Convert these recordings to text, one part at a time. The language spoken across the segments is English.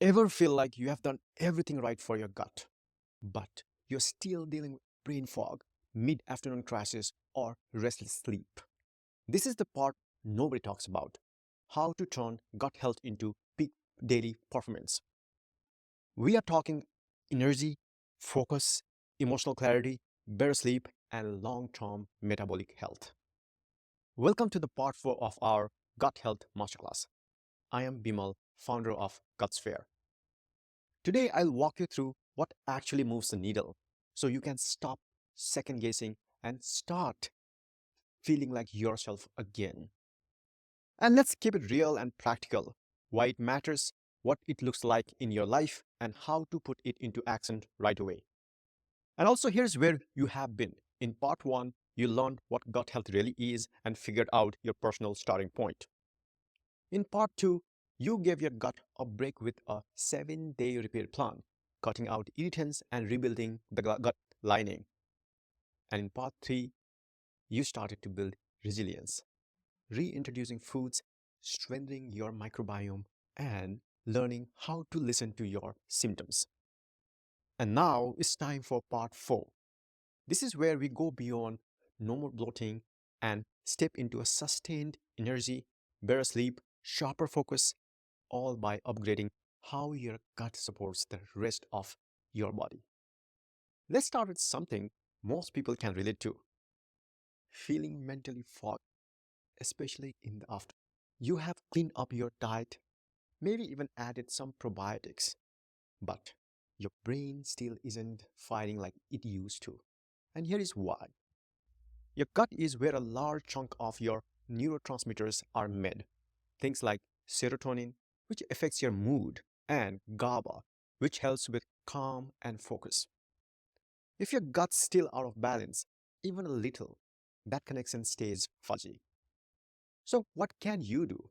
Ever feel like you have done everything right for your gut, but you're still dealing with brain fog, mid afternoon crashes, or restless sleep? This is the part nobody talks about: how to turn gut health into peak daily performance. We are talking energy, focus, emotional clarity, better sleep, and long term metabolic health. Welcome to the part 4 of our Gut Health Masterclass. I am Bimal, founder of GutSphere. Today, I'll walk you through what actually moves the needle so you can stop second guessing and start feeling like yourself again. And let's keep it real and practical: why it matters, what it looks like in your life, and how to put it into action right away. And also, here's where you have been. In part 1, you learned what gut health really is and figured out your personal starting point. In part 2, you gave your gut a break with a 7-day repair plan, cutting out irritants and rebuilding the gut lining. And in part 3, you started to build resilience, reintroducing foods, strengthening your microbiome, and learning how to listen to your symptoms. And now it's time for part 4. This is where we go beyond no more bloating and step into a sustained energy, better sleep, sharper focus, all by upgrading how your gut supports the rest of your body. Let's start with something most people can relate to: feeling mentally fogged, especially in the afternoon. You have cleaned up your diet, maybe even added some probiotics, but your brain still isn't firing like it used to. And here is why. Your gut is where a large chunk of your neurotransmitters are made. Things like serotonin, which affects your mood, and GABA, which helps with calm and focus. If your gut's still out of balance, even a little, that connection stays fuzzy. So, what can you do?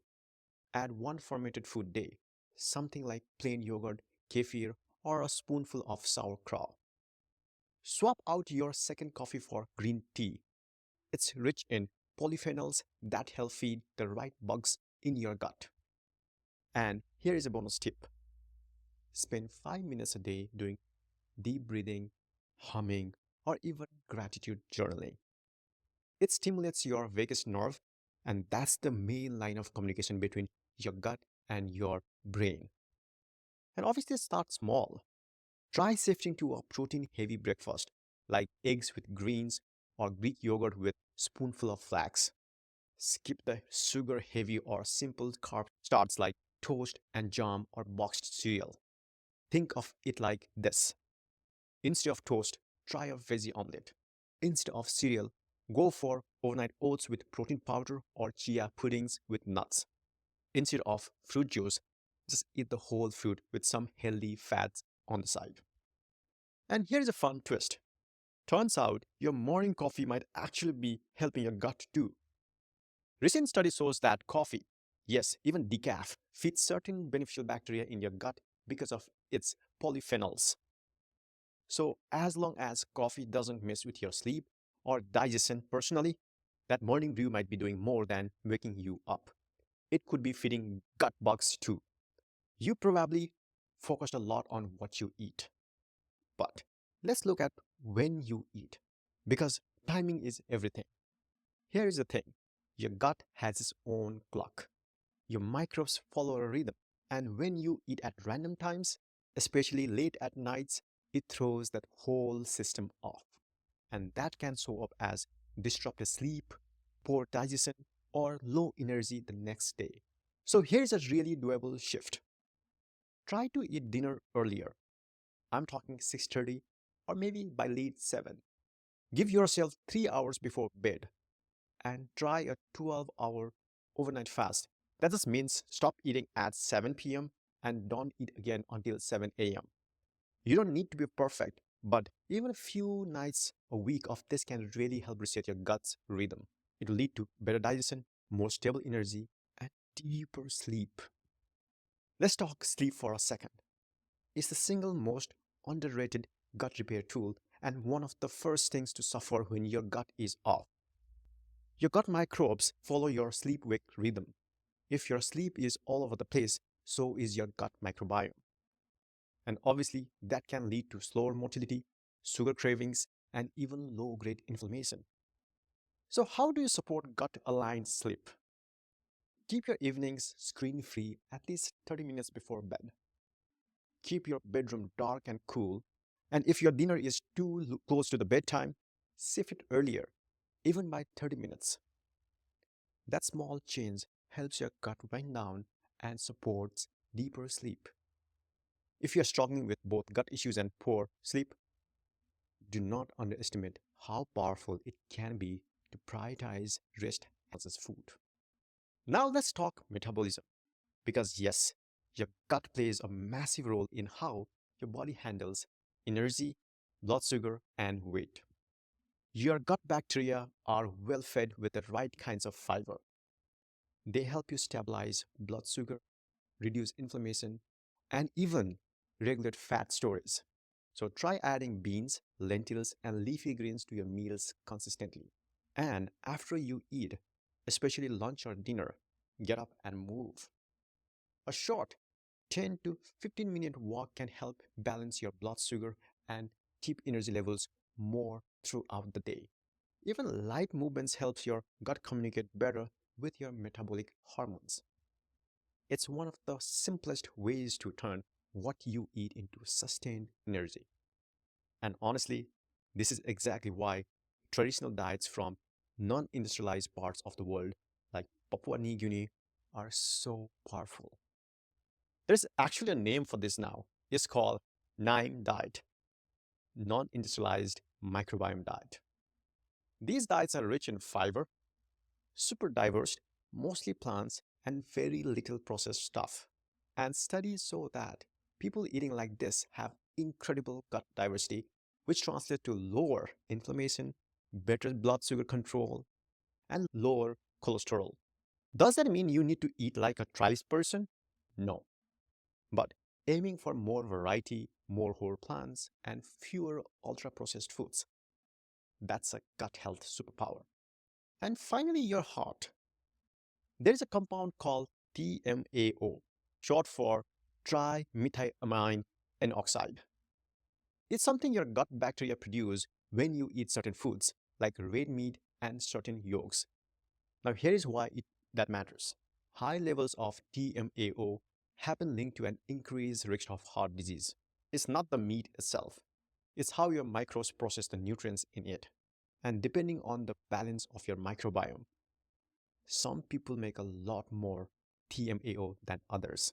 Add one fermented food day, something like plain yogurt, kefir, or a spoonful of sauerkraut. Swap out your second coffee for green tea. It's rich in polyphenols that help feed the right bugs in your gut. And here is a bonus tip: spend 5 minutes a day doing deep breathing, humming, or even gratitude journaling. It stimulates your vagus nerve, and that's the main line of communication between your gut and your brain. And obviously, start small. Try shifting to a protein heavy breakfast like eggs with greens or Greek yogurt with spoonful of flax. Skip the sugar heavy or simple carb starts like toast and jam or boxed cereal. Think of it like this: instead of toast, try a veggie omelette. Instead of cereal, go for overnight oats with protein powder or chia puddings with nuts. Instead of fruit juice, just eat the whole fruit with some healthy fats on the side. And here's a fun twist. Turns out your morning coffee might actually be helping your gut too. Recent study shows that coffee, yes, even decaf, feeds certain beneficial bacteria in your gut because of its polyphenols. So, as long as coffee doesn't mess with your sleep or digestion personally, that morning brew might be doing more than waking you up. It could be feeding gut bugs too. You probably focused a lot on what you eat. But let's look at when you eat, because timing is everything. Here is the thing: your gut has its own clock. Your microbes follow a rhythm, and when you eat at random times, especially late at nights, it throws that whole system off. And that can show up as disrupted sleep, poor digestion, or low energy the next day. So here's a really doable shift. Try to eat dinner earlier. I'm talking 6:30 or maybe by late 7. Give yourself 3 hours before bed and try a 12-hour overnight fast. That just means stop eating at 7 p.m. and don't eat again until 7 a.m. You don't need to be perfect, but even a few nights a week of this can really help reset your gut's rhythm. It will lead to better digestion, more stable energy, and deeper sleep. Let's talk sleep for a second. It's the single most underrated gut repair tool and one of the first things to suffer when your gut is off. Your gut microbes follow your sleep wake rhythm. If your sleep is all over the place, so is your gut microbiome. And obviously, that can lead to slower motility, sugar cravings, and even low grade inflammation. So, how do you support gut aligned sleep? Keep your evenings screen free at least 30 minutes before bed. Keep your bedroom dark and cool. And if your dinner is too close to the bedtime, shift it earlier, even by 30 minutes. That small change helps your gut wind down and supports deeper sleep. If you're struggling with both gut issues and poor sleep, do not underestimate how powerful it can be to prioritize rest as food. Now let's talk metabolism. Because yes, your gut plays a massive role in how your body handles energy, blood sugar, and weight. Your gut bacteria are well fed with the right kinds of fiber. They help you stabilize blood sugar, reduce inflammation, and even regulate fat storage. So try adding beans, lentils, and leafy greens to your meals consistently. And after you eat, especially lunch or dinner, get up and move. A short 10 to 15-minute walk can help balance your blood sugar and keep energy levels more throughout the day. Even light movements helps your gut communicate better with your metabolic hormones. It's one of the simplest ways to turn what you eat into sustained energy. And honestly, this is exactly why traditional diets from non-industrialized parts of the world like Papua New Guinea are so powerful. There's actually a name for this now. It's called NINE diet, non-industrialized microbiome diet. These diets are rich in fiber, super diverse, mostly plants, and very little processed stuff. And studies show that people eating like this have incredible gut diversity, which translates to lower inflammation, better blood sugar control, and lower cholesterol. Does that mean you need to eat like a tribes person? No. But aiming for more variety, more whole plants, and fewer ultra processed foods. That's a gut health superpower. And finally, your heart. There is a compound called TMAO, short for trimethylamine N oxide. It's something your gut bacteria produce when you eat certain foods, like red meat and certain yolks. Now, here is why that matters. High levels of TMAO happen linked to an increased risk of heart disease. It's not the meat itself, it's how your microbes process the nutrients in it. And depending on the balance of your microbiome, some people make a lot more TMAO than others.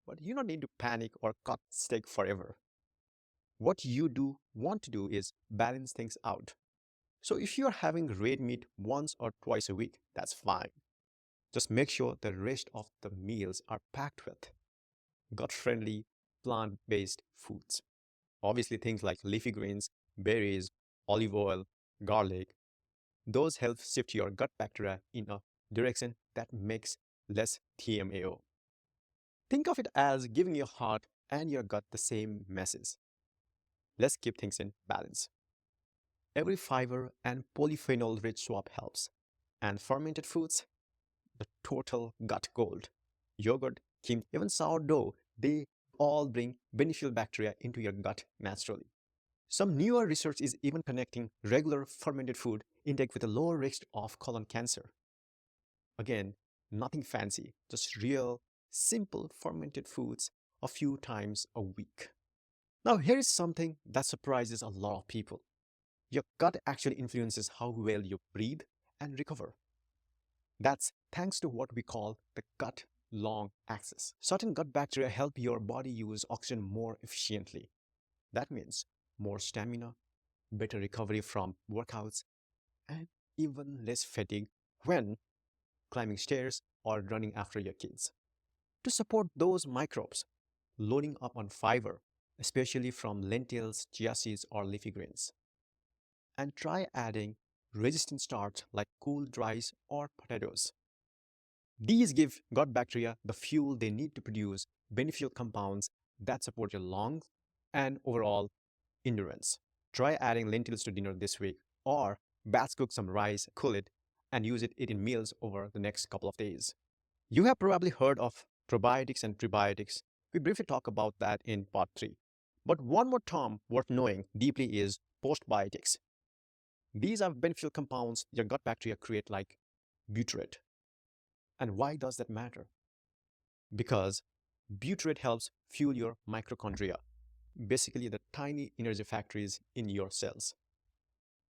But you don't need to panic or cut steak forever. What you do want to do is balance things out. So if you're having red meat once or twice a week, that's fine. Just make sure the rest of the meals are packed with gut-friendly, plant-based foods. Obviously, things like leafy greens, berries, olive oil, garlic, those help shift your gut bacteria in a direction that makes less TMAO. Think of it as giving your heart and your gut the same message. Let's keep things in balance. Every fiber and polyphenol rich swap helps. And fermented foods, the total gut gold. Yogurt, kimchi, even sourdough, they all bring beneficial bacteria into your gut naturally. Some newer research is even connecting regular fermented food intake with a lower risk of colon cancer. Again, nothing fancy, just real, simple fermented foods a few times a week. Now, here is something that surprises a lot of people. Your gut actually influences how well you breathe and recover. That's thanks to what we call the gut lung axis. Certain gut bacteria help your body use oxygen more efficiently. That means more stamina, better recovery from workouts, and even less fatigue when climbing stairs or running after your kids. To support those microbes, loading up on fiber, especially from lentils, chia seeds, or leafy greens. And try adding resistant starch like cooled rice or potatoes. These give gut bacteria the fuel they need to produce beneficial compounds that support your lungs and overall endurance. Try adding lentils to dinner this week, or batch cook some rice, cool it, and use it in meals over the next couple of days. You have probably heard of probiotics and prebiotics, We briefly talk about that in part 3. But one more term worth knowing deeply is postbiotics. These are beneficial compounds your gut bacteria create like butyrate. And why does that matter? Because butyrate helps fuel your mitochondria, basically the tiny energy factories in your cells.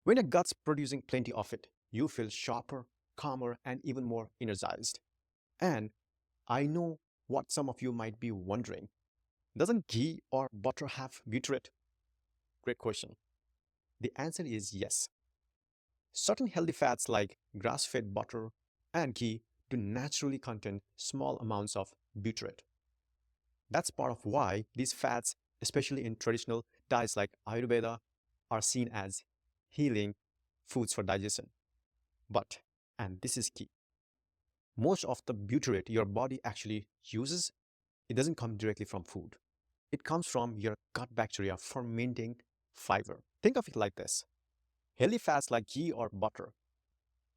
When your gut's producing plenty of it, you feel sharper, calmer, and even more energized. And I know what some of you might be wondering. Doesn't ghee or butter have butyrate? Great question. The answer is yes. Certain healthy fats like grass-fed butter and ghee do naturally contain small amounts of butyrate. That's part of why these fats, especially in traditional diets like Ayurveda, are seen as healing foods for digestion. But, and this is key, most of the butyrate your body actually uses, it doesn't come directly from food. It comes from your gut bacteria fermenting fiber. Think of it like this. Healthy fats like ghee or butter,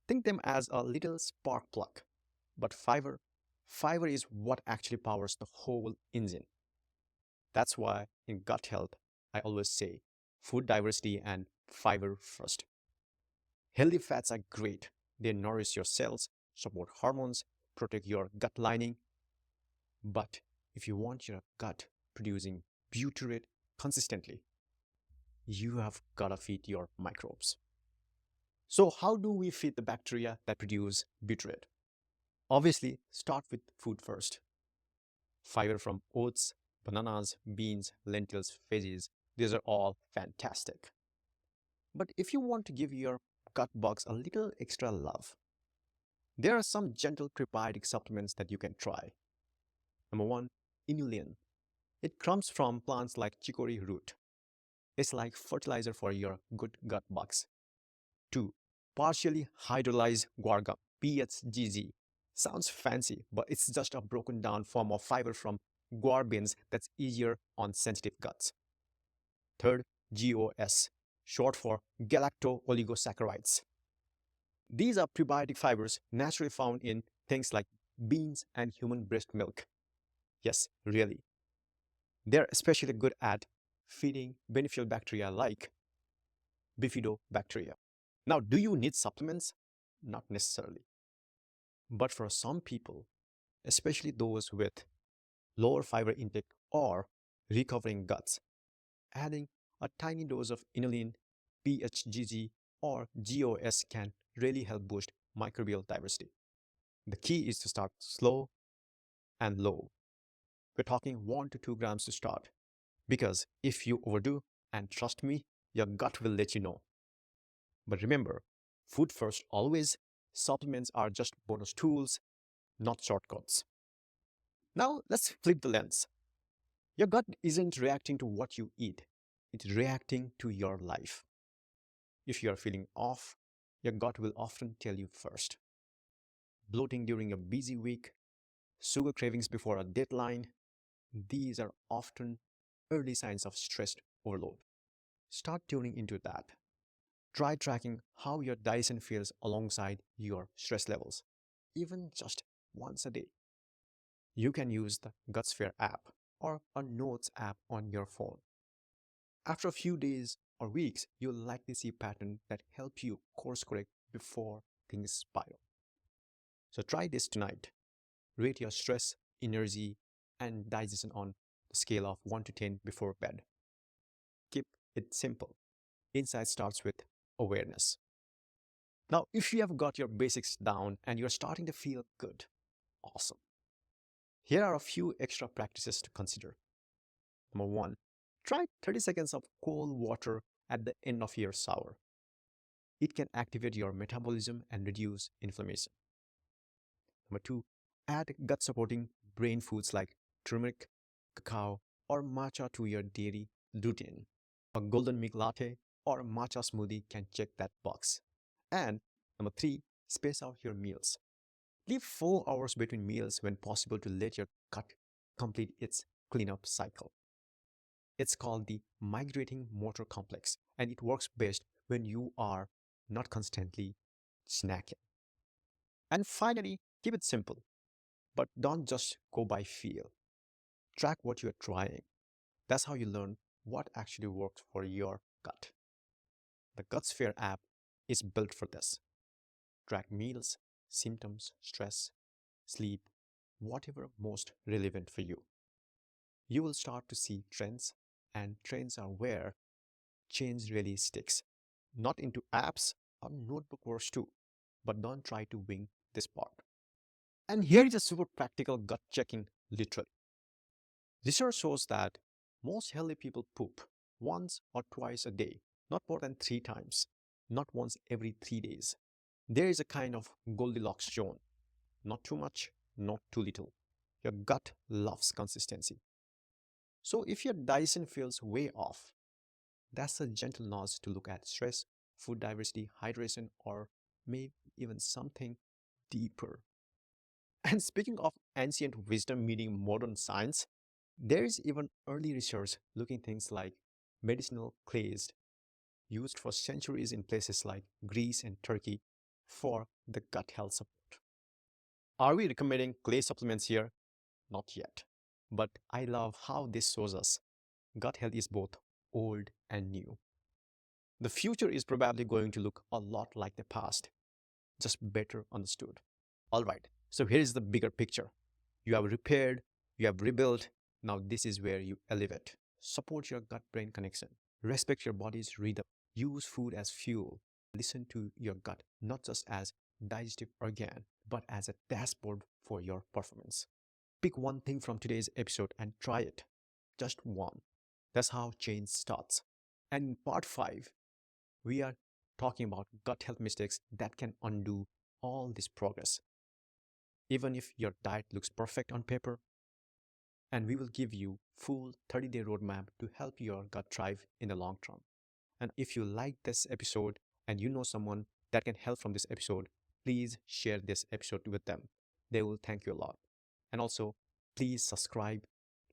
think them as a little spark plug. But fiber is what actually powers the whole engine. That's why in gut health, I always say food diversity and fiber first. Healthy fats are great. They nourish your cells, support hormones, protect your gut lining. But if you want your gut producing butyrate consistently, you have got to feed your microbes. So how do we feed the bacteria that produce butyrate? Obviously, start with food first. Fiber from oats, bananas, beans, lentils, veggies, these are all fantastic. But if you want to give your gut bugs a little extra love, there are some gentle prebiotic supplements that you can try. Number 1, inulin. It comes from plants like chicory root. It's like fertilizer for your good gut bugs. 2, partially hydrolyzed guar gum, PHGG. Sounds fancy, but it's just a broken down form of fiber from guar beans that's easier on sensitive guts. Third, GOS, short for galacto-oligosaccharides. These are prebiotic fibers naturally found in things like beans and human breast milk. Yes, really. They're especially good at feeding beneficial bacteria like bifidobacteria. Now, do you need supplements? Not necessarily. But for some people, especially those with lower fiber intake or recovering guts, adding a tiny dose of inulin, PHGG, or GOS can really help boost microbial diversity. The key is to start slow and low. We're talking 1 to 2 grams to start. Because if you overdo, and trust me, your gut will let you know. But remember, food first always, supplements are just bonus tools, not shortcuts. Now let's flip the lens. Your gut isn't reacting to what you eat, it's reacting to your life. If you are feeling off, your gut will often tell you first. Bloating during a busy week, sugar cravings before a deadline, these are often early signs of stress overload. Start tuning into that. Try tracking how your digestion feels alongside your stress levels, even just once a day. You can use the GutSphere app or a Notes app on your phone. After a few days or weeks, you'll likely see patterns that help you course correct before things spiral. So try this tonight. Rate your stress, energy, and digestion on the scale of 1 to 10 before bed. Keep it simple. Insight starts with awareness. Now, if you have got your basics down and you're starting to feel good, awesome. Here are a few extra practices to consider. Number 1, try 30 seconds of cold water at the end of your shower. It can activate your metabolism and reduce inflammation. Number 2, add gut supporting brain foods like turmeric, cacao, or matcha to your daily routine. A golden milk latte or matcha smoothie can check that box. And number 3, space out your meals. Leave 4 hours between meals when possible to let your gut complete its cleanup cycle. It's called the migrating motor complex, and it works best when you are not constantly snacking. And finally, keep it simple, but don't just go by feel. Track what you're trying. That's how you learn what actually works for your gut. The GutSphere app is built for this. Track meals, symptoms, stress, sleep, whatever most relevant for you. You will start to see trends, and trends are where change really sticks. Not into apps or notebook works too, but don't try to wing this part. And here is a super practical gut checking literally. Research shows that most healthy people poop once or twice a day, not more than 3 times, not once every 3 days. There is a kind of Goldilocks zone, not too much, not too little. Your gut loves consistency. So if your digestion feels way off, that's a gentle nudge to look at stress, food diversity, hydration, or maybe even something deeper. And speaking of ancient wisdom meeting modern science, there is even early research looking things like medicinal clays used for centuries in places like Greece and Turkey for the gut health support. Are we recommending clay supplements here? Not yet. But I love how this shows us gut health is both old and new. The future is probably going to look a lot like the past, just better understood. All right, so here is the bigger picture. You have repaired, you have rebuilt, now this is where you elevate. Support your gut brain connection, respect your body's rhythm, use food as fuel, listen to your gut not just as digestive organ, but as a dashboard for your performance. Pick one thing from today's episode and try it. Just one. That's how change starts. And in part 5, we are talking about gut health mistakes that can undo all this progress, even if your diet looks perfect on paper. And we will give you full 30-day roadmap to help your gut thrive in the long term. And if you like this episode and you know someone that can help from this episode, please share this episode with them. They will thank you a lot. And also, please subscribe,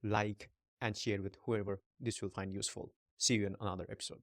like, and share with whoever this will find useful. See you in another episode.